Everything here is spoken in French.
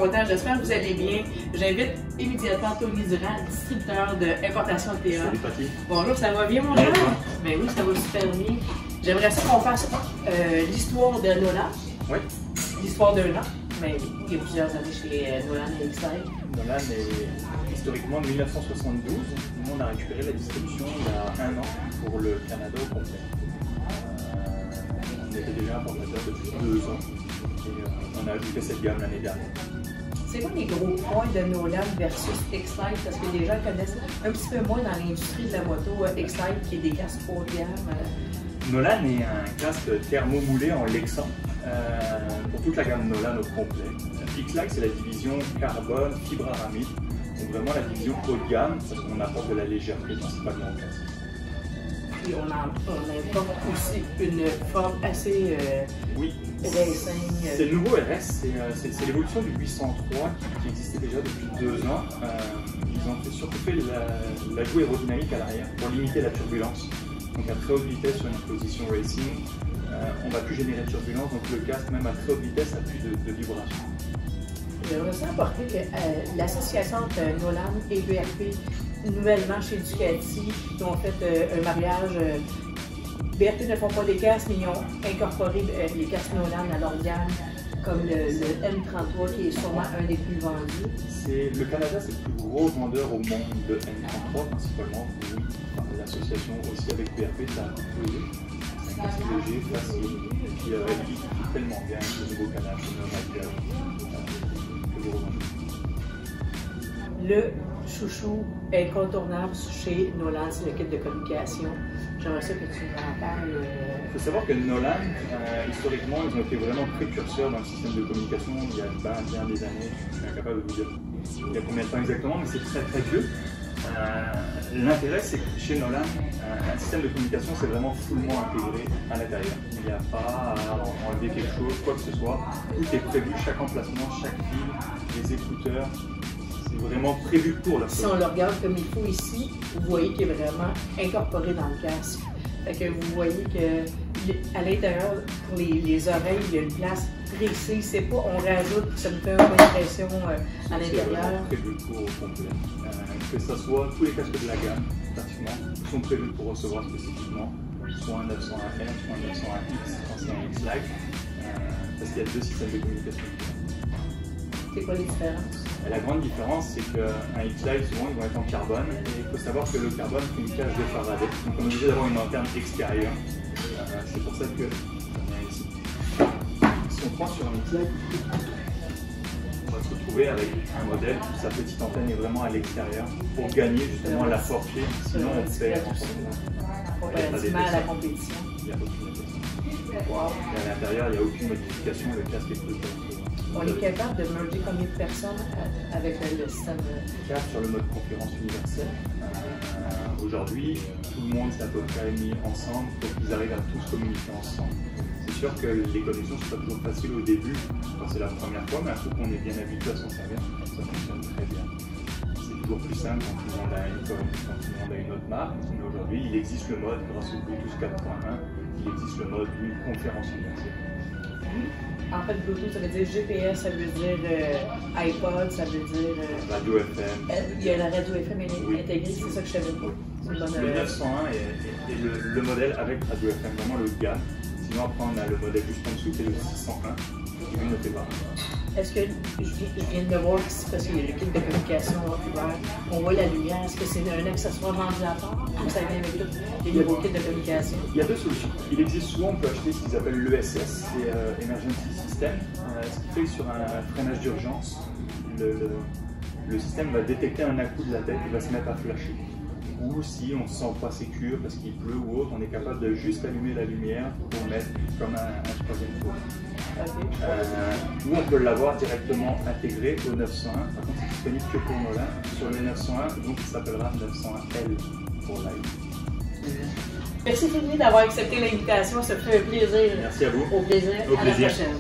content, j'espère que vous allez bien. J'invite immédiatement Tony Durand, distributeur d'importation de PA. Salut Paty. Bonjour, ça va bien mon gars? Ben oui, ça va super bien. J'aimerais ça qu'on fasse l'histoire de Nolan. Oui. L'histoire d'un an, mais il y a plusieurs années chez Nolan et X-Lite. Nolan est historiquement de 1972. Nous, on a récupéré la distribution il y a 1 an pour le Canada au complet. On était déjà importateur depuis 2 ans et on a ajouté cette gamme l'année dernière. C'est quoi les gros points de Nolan versus X-Lite? Parce que les gens connaissent un petit peu moins dans l'industrie de la moto X-Lite qui est des casques haut de gamme. Nolan est un casque thermomoulé en Lexan pour toute la gamme Nolan au complet. X-Lite, c'est la division carbone, fibre aramide, donc vraiment la division haut de gamme parce qu'on apporte de la légèreté principalement au casque. Et on importe aussi une forme assez racing. C'est le nouveau RS, c'est l'évolution du 803 qui existait déjà depuis 2 ans. Ils ont surtout fait l'ajout aérodynamique à l'arrière pour limiter la turbulence. Donc à très haute vitesse sur une position racing, on ne va plus générer de turbulence, donc le casque même à très haute vitesse n'a plus de vibration. J'aimerais aussi apporter que l'association entre Nolan et BRP, nouvellement chez Ducati, qui ont fait un mariage. BRP ne font pas des casques, mais ils ont incorporé les casques Nolan à leur gamme, comme le M33 qui est sûrement un des plus vendus. Le Canada, c'est le plus gros vendeur au monde de M33 principalement. Oui, l'association aussi avec BRP, ça a explosé. C'est un casque léger, facile, qui réplique tellement bien le nouveau canal, le Rider. Le chouchou incontournable chez Nolan, c'est le kit de communication. J'aimerais ça que tu nous en parles. Il faut savoir que Nolan, historiquement, ils ont été vraiment précurseurs dans le système de communication il y a bien des années. Je suis incapable de vous dire il y a combien de temps exactement, mais c'est très très vieux. L'intérêt, c'est que chez Nolan, un système de communication, c'est vraiment fullement intégré à l'intérieur. Il n'y a pas à enlever quelque chose, quoi que ce soit. Tout est prévu, chaque emplacement, chaque fil, les écouteurs. C'est vraiment prévu pour la Si on le regarde comme il faut ici, vous voyez qu'il est vraiment incorporé dans le casque. Fait que vous voyez qu'à l'intérieur, pour les oreilles, il y a une place précise. C'est pas on rajoute, ça nous fait un peu d'impression à l'intérieur. C'est prévu pour au complet. Que ce soit tous les casques de la gamme, pratiquement, sont prévus pour recevoir spécifiquement soit un 901R, soit un 901X, quand c'est un X-Lite, parce qu'il y a 2 systèmes de communication. C'est quoi les différences? La grande différence, c'est qu'un X-Lite, souvent, ils vont être en carbone, et il faut savoir que le carbone fait une cage de Faraday, donc on est obligé d'avoir une lanterne extérieure. C'est pour ça que j'en ai ici. Si on prend sur un X-Lite, on va se retrouver avec un modèle où sa petite antenne est vraiment à l'extérieur pour gagner justement la portée, sinon on perd. Comparativement à la compétition. Il n'y a aucune modification. Et à l'intérieur, il n'y a aucune modification, le casque est tout. On est capable de merger combien de personnes avec le système? Sur le mode concurrence universelle. Aujourd'hui, tout le monde s'est à peu près mis ensemble pour qu'ils arrivent à tous communiquer ensemble. C'est sûr que les connexions ne sont pas toujours faciles au début, quand c'est la première fois, mais un coup qu'on est bien habitué à s'en servir, ça fonctionne très bien. C'est toujours plus simple quand tout le monde a une connexion, quand tout le monde a une autre marque, mais aujourd'hui, il existe le mode, grâce au Bluetooth 4.1, il existe le mode d'une conférence universelle. En fait, Bluetooth, ça veut dire GPS, ça veut dire iPod, ça veut dire... Radio FM. Il y a la radio FM intégrée, c'est ça que je savais pas. Le 901 est le modèle avec radio FM, vraiment le gamme. Sinon, après, on a le modèle juste en dessous qui est le 601, qui lui ne fait pas. Est-ce que, je viens de voir ici, parce qu'il y a le kit de communication ouvert, on voit la lumière, est-ce que c'est un accessoire vendu à part ou ça vient avec tous les nouveaux kits de communication? Il y a 2 solutions. Il existe souvent, on peut acheter ce qu'ils appellent l'ESS, c'est Emergency System, ce qui fait que sur un freinage d'urgence, le système va détecter un à-coup de la tête, il va se mettre à flasher. Ou si on ne se sent pas sécure parce qu'il pleut ou autre, on est capable de juste allumer la lumière pour mettre comme un 3e tour. Ou on peut l'avoir directement intégré au 901, par contre c'est disponible que pour Nolan. Sur le 901, donc il s'appellera 901L pour live. Merci Philippe d'avoir accepté l'invitation, ça fait un plaisir. Merci à vous. Au plaisir. Au à plaisir. La prochaine.